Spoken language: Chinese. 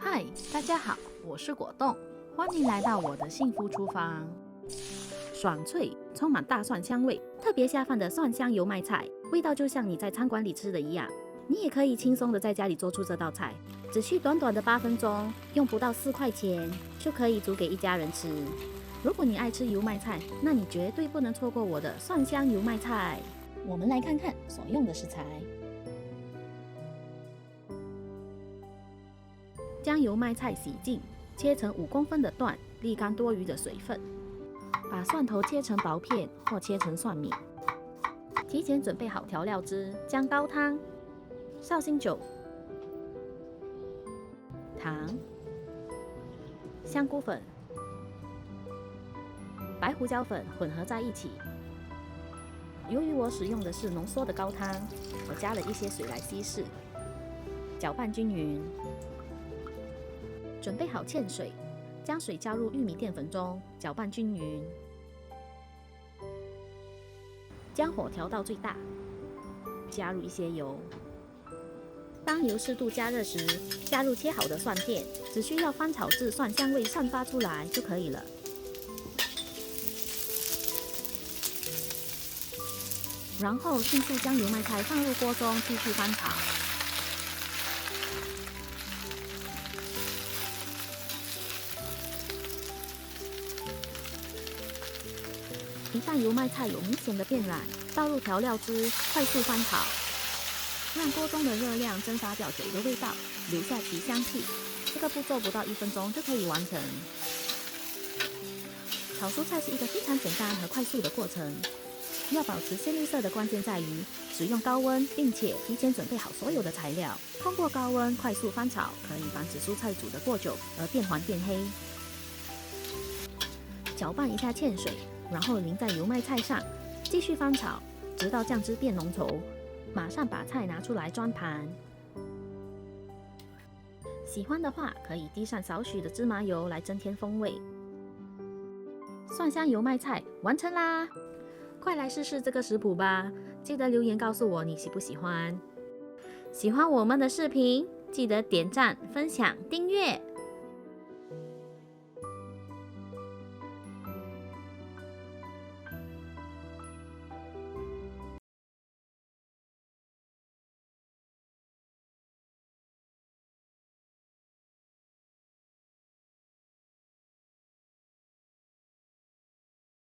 嗨，大家好，我是果冻，欢迎来到我的幸福厨房。爽脆，充满大蒜香味，特别下饭的蒜香油麦菜，味道就像你在餐馆里吃的一样。你也可以轻松的在家里做出这道菜，只需短短的8分钟，用不到4块钱就可以煮给一家人吃。如果你爱吃油麦菜，那你绝对不能错过我的蒜香油麦菜。我们来看看所用的食材。将油麦菜洗净，切成5公分的段，沥干多余的水分。把蒜头切成薄片或切成蒜米。提前准备好调料汁，将高汤、绍兴酒、糖、香菇粉、白胡椒粉混合在一起。由于我使用的是浓缩的高汤，我加了一些水来稀释，搅拌均匀。准备好芡水，将水加入玉米淀粉中，搅拌均匀。将火调到最大，加入一些油。当油适度加热时，加入切好的蒜片，只需要翻炒至蒜香味散发出来就可以了。然后迅速将油麦菜放入锅中，继续翻炒。一旦油麦菜有明显的变软，倒入调料汁，快速翻炒，让锅中的热量蒸发掉酒的味道，留下提香气。这个步骤不到1分钟就可以完成。炒蔬菜是一个非常简单和快速的过程，要保持鲜绿色的关键在于使用高温，并且提前准备好所有的材料。通过高温快速翻炒，可以防止蔬菜煮得过久而变黄变黑。搅拌一下芡水，然后淋在油麦菜上，继续翻炒，直到酱汁变浓稠。马上把菜拿出来装盘。喜欢的话，可以滴上少许的芝麻油来增添风味。蒜香油麦菜完成啦！快来试试这个食谱吧！记得留言告诉我你喜不喜欢。喜欢我们的视频，记得点赞、分享、订阅。